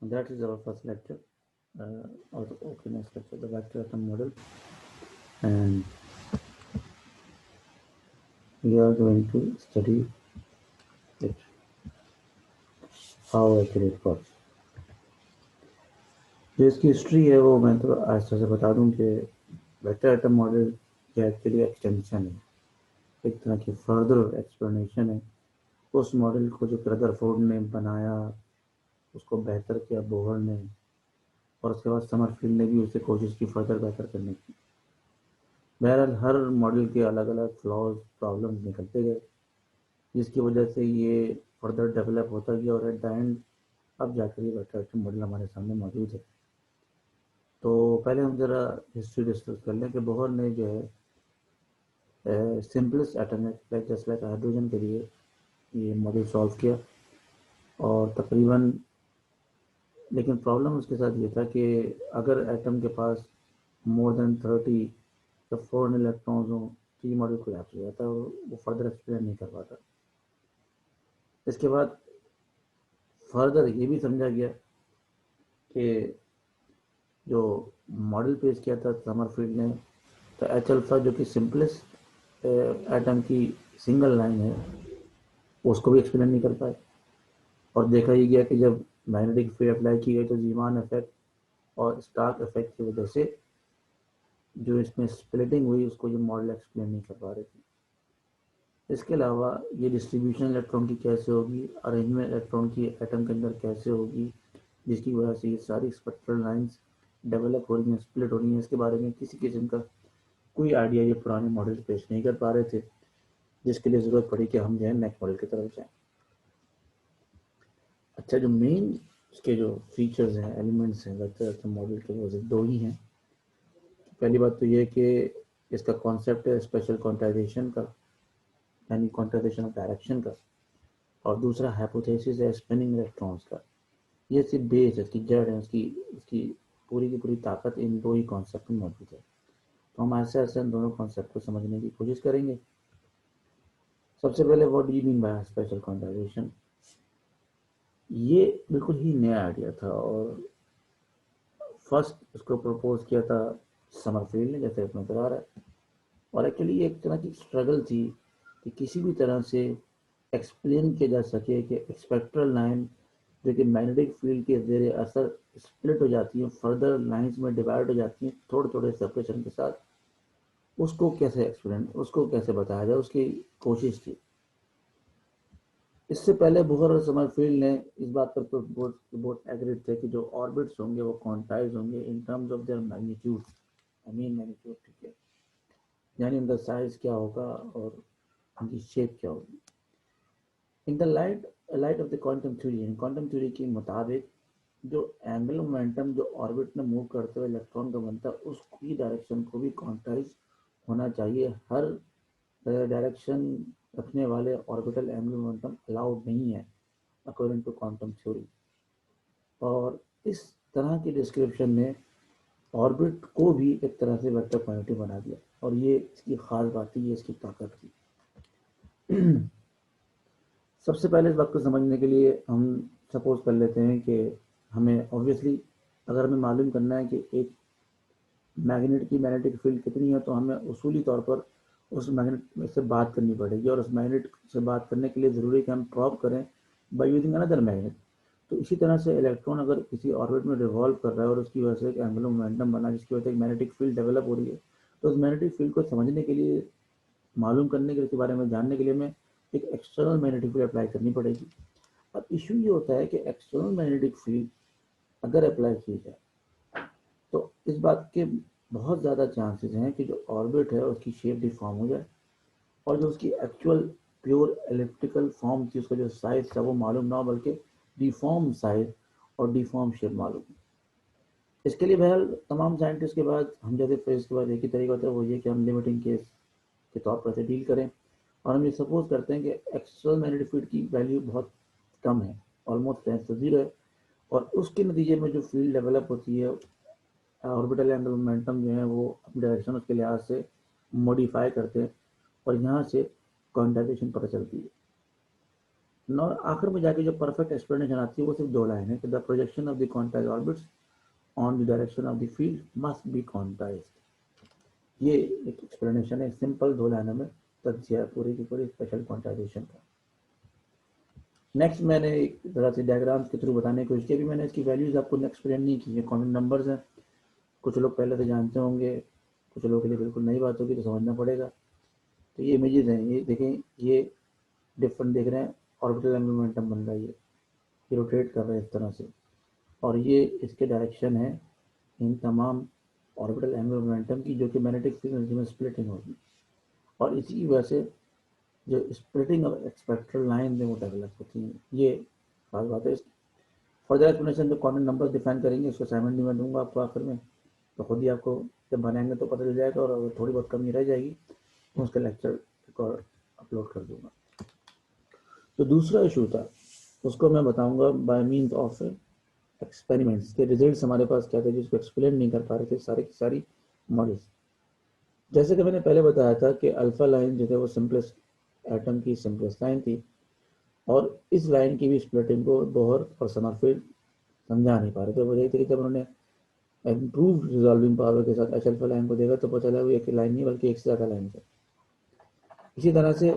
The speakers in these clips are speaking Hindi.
That is our first lecture, okay, next lecture, the vector atom model, and we are going to study it, how actually it works. जो इसकी हिस्ट्री है वो मैं तो आस्ते से बता दूं कि वेक्टर एटम मॉडल जो एक्चुअली एक्सटेंशन है, एक तरह की फर्दर एक्सप्लेनेशन है उस मॉडल को जो रदरफोर्ड ने बनाया, उसको बेहतर किया बोहर ने, और उसके बाद समरफील्ड ने भी उसे कोशिश की फर्दर बेहतर करने की। बहरहाल हर मॉडल के अलग अलग फ्लॉज प्रॉब्लम्स निकलते गए, जिसकी वजह से ये फर्दर डेवलप होता गया और एट द एंड अब जाकर ये वेक्टर एटम मॉडल हमारे सामने मौजूद है। तो पहले हम ज़रा हिस्ट्री डिस्कस कर लें कि बोहर ने जो है simplest atom just like hydrogen के लिए ये मॉडल सॉल्व किया, और तकरीबन, लेकिन प्रॉब्लम उसके साथ ये था कि अगर एटम के पास मोर देन 30 या 4 इलेक्ट्रॉन्स हों तो ये मॉडल कोलैप्स हो जाता है और वो फर्दर एक्सप्लेन नहीं कर पाता। इसके बाद फर्दर ये भी समझा गया कि जो मॉडल पेश किया था समरफील्ड ने, तो एच अल्फा जो कि सिंपलेस्ट एटम की सिंगल लाइन है उसको भी एक्सप्लेन नहीं कर पाए, और देखा ही गया कि जब मैग्नेटिक फील्ड अप्लाई की गई तो जीमान इफेक्ट और स्टार्क इफेक्ट की वजह से जो इसमें स्प्लिटिंग हुई उसको ये मॉडल एक्सप्लेन नहीं कर पा रहे थे। इसके अलावा ये डिस्ट्रीब्यूशन इलेक्ट्रॉन की कैसे होगी, अरेंजमेंट इलेक्ट्रॉन की एटम के अंदर कैसे होगी, जिसकी वजह से ये सारी स्पेक्ट्रल लाइंस डेवलप हो रही हैं, स्प्लिट हो रही हैं, इसके बारे में किसी किस्म का कोई आइडिया ये पुराने मॉडल पेश नहीं कर पा रहे थे, जिसके लिए ज़रूरत पड़ी कि हम जो है नेक्स्ट मॉडल की तरफ जाएं। अच्छा, जो मेन उसके जो फीचर्स हैं, एलिमेंट्स हैं वेक्टर मॉडल के, वो दो ही हैं। पहली बात तो ये कि इसका कॉन्सेप्ट है स्पेशल क्वांटाइजेशन का, यानी क्वांटाइजेशन ऑफ डायरेक्शन का, और दूसरा हाइपोथेसिस है स्पिनिंग इलेक्ट्रॉन्स का। ये सिर्फ बेस है, इसकी जड़ है, उसकी उसकी पूरी की पूरी ताकत इन दो ही कॉन्सेप्ट में मौजूद है। तो हम ऐसे ऐसे इन दोनों कॉन्सेप्ट को समझने की कोशिश करेंगे। सबसे पहले what do you mean by special quantization. ये बिल्कुल ही नया आइडिया था और फर्स्ट उसको प्रपोज किया था समरफील्ड ने, जैसे अपना बता रहा है, और एक्चुअली ये एक तरह की स्ट्रगल थी कि किसी भी तरह से एक्सप्लेन किया जा सके कि स्पेक्ट्रल लाइन जो कि मैग्नेटिक फील्ड के ज़ेरे असर स्प्लिट हो जाती हैं, फर्दर लाइंस में डिवाइड हो जाती हैं थोड़े थोड़े सेपरेशन के साथ, उसको कैसे एक्सप्लेन, उसको कैसे बताया जाए, उसकी कोशिश थी। इससे पहले बोहर और समरफील्ड ने इस बात पर तो बहुत बहुत एग्रीड थे कि जो ऑर्बिट्स होंगे वो क्वांटाइज होंगे in terms of their magnitude, I mean magnitude, ठीक है, यानी उनका साइज क्या होगा और उनकी शेप क्या होगी। In the light of the quantum theory, quantum theory के मुताबिक जो एंगुलर मोमेंटम जो ऑर्बिट में मूव करते हुए इलेक्ट्रॉन का बनता है उसकी डायरेक्शन को भी क्वांटाइज होना चाहिए। हर डायरेक्शन रखने वाले ऑर्बिटल एंगुलर मोमेंटम अलाउड नहीं है अकॉर्डिंग टू क्वांटम थ्योरी। और इस तरह की डिस्क्रिप्शन ने ऑर्बिट को भी एक तरह से वेक्टर क्वांटिटी बना दिया, और ये इसकी खास बात थी, ये इसकी ताकत थी। सबसे पहले इस बात को समझने के लिए हम सपोज कर लेते हैं कि हमें ऑब्वियसली अगर हमें मालूम करना है कि एक मैग्नेट की मैग्नेटिक फील्ड कितनी है, तो हमें उसूली तौर पर उस मैग्नेट से बात करनी पड़ेगी, और उस मैग्नेट से बात करने के लिए ज़रूरी है कि हम ड्रॉप करें बाय यूजिंग अनदर मैग्नेट। तो इसी तरह से इलेक्ट्रॉन अगर किसी ऑर्बिट में रिवॉल्व कर रहा है और उसकी वजह से एक एंगुलर मोमेंटम बना, जिसकी वजह से एक मैग्नेटिक फील्ड डेवलप हो रही है, तो उस मैग्नेटिक फील्ड को समझने के लिए, मालूम करने के लिए, इसके बारे में जानने के लिए हमें एक एक्सटर्नल मैग्नेटिक फील्ड अप्लाई करनी पड़ेगी। अब इशू ये होता है कि एक्सटर्नल मैग्नेटिक फील्ड अगर अप्लाई की जाए तो इस बात के बहुत ज़्यादा चांसेस हैं कि जो ऑर्बिट है उसकी शेप डिफॉर्म हो जाए, और जो उसकी एक्चुअल प्योर एलिप्टिकल फॉर्म थी, उसका जो साइज था वो मालूम ना हो, बल्कि डिफॉर्म साइज और डिफॉर्म शेप मालूम। इसके लिए बहरहाल तमाम साइंटिस्ट के बाद हम जैसे फेज के बाद एक ही तरीका होता है, वो ये कि हम लिमिटिंग केस के तौर पर से डील करें, और हम ये सपोज करते हैं कि एक्सटर्नल मैग्नेटिक फील्ड की वैल्यू बहुत कम है, ऑलमोस्ट टेंस टू जीरो है, और उसके नतीजे में जो फील्ड डेवलप होती है, ऑर्बिटल एंगुलर मोमेंटम जो है वो अपनी डायरेक्शन उसके लिहाज से मॉडिफाई करते हैं, और यहाँ से क्वांटाइजेशन पता चलती है। आखिर में जाके जो परफेक्ट एक्सप्लेनेशन आती है वो सिर्फ 2 लाइन है कि the projection of the quantize orbits on the direction of the field must be quantized. ये एक एक्सप्लेनेशन है, सिंपल 2 लाइनों में तथ्य है पूरी की पूरी स्पेशल क्वांटाइजेशन का। नेक्स्ट मैंने एक तरह से डायग्राम्स के थ्रू बताने की कोशिश की। अभी मैंने इसकी वैल्यूज आपको एक्सप्लेन नहीं की है, कॉमन नंबर्स हैं, कुछ लोग पहले से जानते होंगे, कुछ लोगों के लिए बिल्कुल नई बात होगी तो समझना पड़ेगा। तो ये इमेजेस हैं, ये देखें, ये डिफरेंट देख रहे हैं, ऑर्बिटल एंगुलर मोमेंटम बन रहा है, ये रोटेट कर रहा है इस तरह से, और ये इसके डायरेक्शन है इन तमाम ऑर्बिटल एंगुलर मोमेंटम की, जो कि मैग्नेटिक फ्रीक्वेंसी में स्प्लिटिंग होगी, और इसी की वजह से जो स्प्लिटिंग ऑफ स्पेक्ट्रल लाइन में वो डेवलप होती हैं। ये खास बात है। फर्दर एक्सप्लेनेशन जो क्वांटम नंबर डिफाइन करेंगे उसको असाइनमेंट नहीं मैं दूंगा आपको आखिर में, तो खुद ही आपको जब बनाएंगे तो पता चल जाएगा, और अगर थोड़ी बहुत कमी रह जाएगी तो उसका लेक्चर और अपलोड कर दूंगा। तो दूसरा इशू था उसको मैं बताऊंगा बाय मीन्स ऑफ एक्सपेरिमेंट्स के रिजल्ट्स हमारे पास क्या थे जिसको एक्सप्लेन नहीं कर पा रहे थे सारी की सारी मॉडल्स। जैसे कि मैंने पहले बताया था कि अल्फा लाइन जो है वो सिंपलेस्ट एटम की सिंपलेस्ट लाइन थी, और इस लाइन की भी स्प्लिटिंग को बोहर और समरफील्ड समझा नहीं पा रहे थे। वजह थी कि जब उन्होंने इम्प्रूव रिजॉल्विंग पावर के साथ एच अल्फा लाइन को देखा तो पता चला वो एक लाइन नहीं बल्कि एक से ज़्यादा लाइन है। इसी तरह से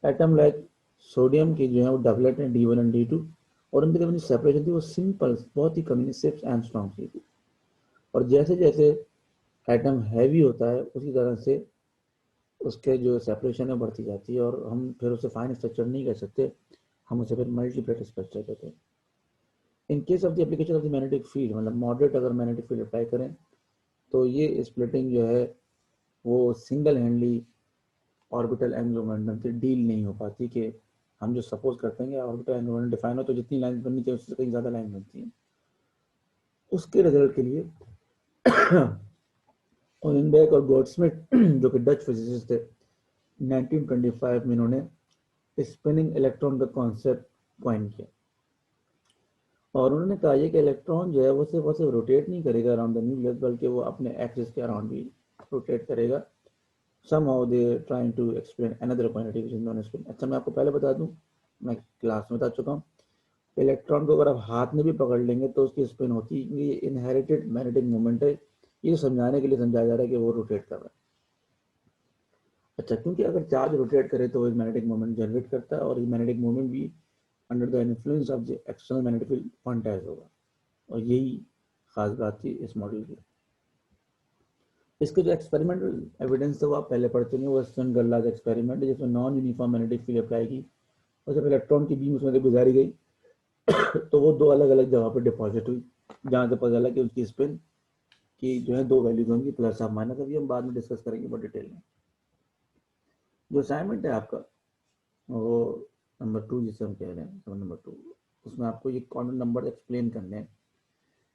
एटम लाइक सोडियम की जो है वो डबलेट है D1 एंड D2, और उनकी जो सेपरेशन थी वो सिंपल बहुत ही कमी 6 एंगस्ट्रॉम की थी। और जैसे जैसे एटम हैवी होता है उसी तरह से उसके जो सेपरेशन है बढ़ती जाती है, और हम फिर उसे फाइन स्ट्रक्चर नहीं कह सकते, हम उसे फिर मल्टीप्लेट स्ट्रक्चर कहते हैं। In case of the application of the magnetic field, मतलब मॉडरेट अगर मैग्नेटिक फील्ड अप्लाई करें तो ये स्प्लिटिंग जो है वो सिंगल हैंडली ऑर्बिटल एंगुलर मोमेंटम से डील नहीं हो पाती, कि हम जो सपोज करते हैं ऑर्बिटल एंगुलर मोमेंटम डिफाइन हो तो जितनी लाइन बननी चाहिए उससे कहीं ज़्यादा लाइन बनती है। उसके रिजल्ट के लिए ओनिनबर्ग और गोल्डस्मिथ जो कि डच फिजिसिस्ट थे, 1925 में इन्होंने स्पिनिंग इलेक्ट्रॉन का कॉन्सेप्ट कॉइन किया, और उन्होंने कहा ये कि इलेक्ट्रॉन जो है वो सिर्फ रोटेट नहीं करेगा अराउंड द न्यूक्लियस, बल्कि वो अपने एक्सिस के अराउंड भी रोटेट करेगा। somehow they trying to explain another quantity which is known as spin। अच्छा मैं आपको पहले बता दूं, मैं क्लास में बता चुका हूँ, इलेक्ट्रॉन को अगर आप हाथ में भी पकड़ लेंगे तो उसकी स्पिन होती है, ये इनहेरिटेड मैग्नेटिक मोमेंट है, ये समझाने के लिए समझाया जा रहा है कि वो रोटेट कर रहा है। अच्छा, क्योंकि अगर चार्ज रोटेट करे तो वो एक मैग्नेटिक मोमेंट जनरेट करता है, और ये मैग्नेटिक मोमेंट भी under the influence of the external magnetic field quantize होगा, और यही खास बात थी इस मॉडल की। इसके जो एक्सपेरिमेंटल एविडेंस था वो आप पहले पढ़ चुके हैं, वो स्टर्न गर्लाज एक्सपेरिमेंट जिसमें non uniform magnetic field apply की, और जब इलेक्ट्रॉन की बीम उसमें से गुजारी गई तो वो 2 अलग अलग जगह पर डिपॉजिट हुई, जहाँ से पता चला कि उसकी स्पिन की जो है 2 वैल्यूज होंगी, प्लस और माइनस। अभी हम बाद में डिस्कस करेंगे बहुत डिटेल में। जो असाइनमेंट है आपका वो नंबर 2 जिसे हम कह रहे हैं, तो नंबर 2, उसमें आपको ये क्वांटम नंबर एक्सप्लेन करने हैं।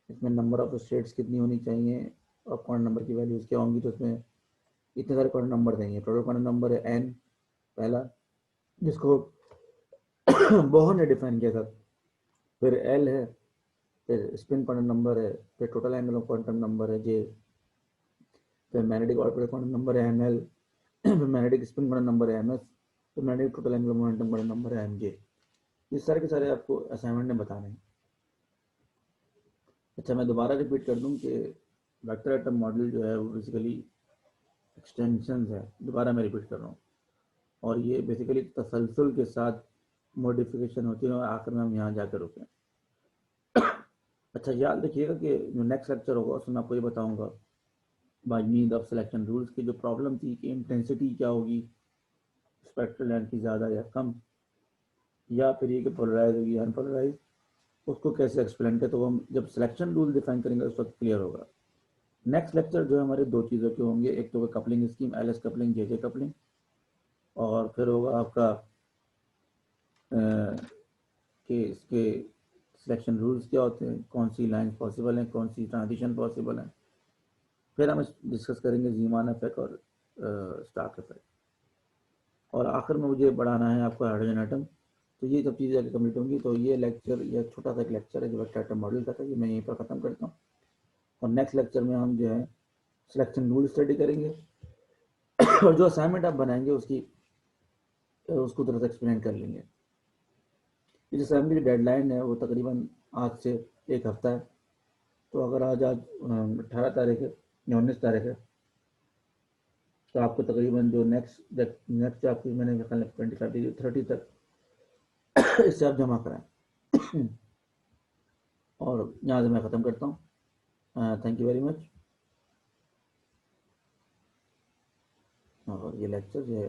इसमें नंबर ऑफ स्टेट्स कितनी होनी चाहिए और क्वांटम नंबर की वैल्यूज क्या होंगी, तो इसमें इतने सारे क्वांटम नंबर देंगे। टोटल क्वांटम नंबर है n पहला, जिसको बोहर ने डिफाइन किया था, फिर l है, फिर स्पिन क्वांटम नंबर है, फिर टोटल एंगुलर क्वांटम नंबर है j, फिर मैग्नेटिक ऑर्बिटल क्वांटम नंबर है ml, फिर मैग्नेटिक स्पिन क्वांटम नंबर है ms, फिर magnetic total angular momentum quantum number है mj। ये सारे के सारे आपको असाइनमेंट में बताने हैं। अच्छा मैं दोबारा रिपीट कर दूं कि वेक्टर एटम मॉडल जो है वो बेसिकली एक्सटेंशन है, दोबारा मैं रिपीट कर रहा हूँ, और ये बेसिकली तसलसल के साथ मॉडिफिकेशन होती है, और आखिर में हम यहाँ जाकर रुके। अच्छा याद रखिएगा कि जो नेक्स्ट लेक्चर होगा उसमें आपको ये बताऊंगा bye means of selection rules की जो प्रॉब्लम थी कि इंटेंसिटी क्या होगी स्पेक्ट्रल लेंथ की, ज़्यादा या कम, या फिर ये कि पोलराइज होगी या अनपोलराइज, उसको कैसे एक्सप्लेन करें, तो वो हम जब सिलेक्शन रूल डिफाइन करेंगे उस वक्त क्लियर होगा। नेक्स्ट लेक्चर जो है हमारे 2 चीज़ों के होंगे, एक तो coupling scheme, L S coupling, J coupling, और फिर होगा आपका कि इसके सिलेक्शन रूल्स क्या होते हैं, कौन सी लाइन पॉसिबल हैं, कौन सी ट्रांजिशन पॉसिबल है, फिर हम डिस्कस करेंगे जीमान इफेक्ट और स्टार्क इफेक्ट, और आखिर में मुझे बढ़ाना है आपका हाइड्रोजन एटम। तो ये सब चीज़ें आगे कम्प्लीट होंगी। तो ये लेक्चर, यह छोटा सा एक लेक्चर है जो वेक्टर एटम मॉडल का था, ये मैं यहीं पर ख़त्म करता हूँ, और नेक्स्ट लेक्चर में हम जो है सिलेक्शन रूल स्टडी करेंगे, और जो असाइनमेंट आप बनाएंगे उसकी उसको थोड़ा सा एक्सप्लेन कर लेंगे। इस असेंबली की डेडलाइन है वो तकरीबन आज से एक हफ्ता है। तो अगर आज आज 18 तारीख है या 19 तारीख है, तो आपको तकरीबन जो नेक्स्ट नेक्स्ट आपकी मैंने 25 30 तक इससे आप जमा कराएं। और यहाँ से मैं ख़त्म करता हूँ। Thank you very much. और ये लेक्चर जो है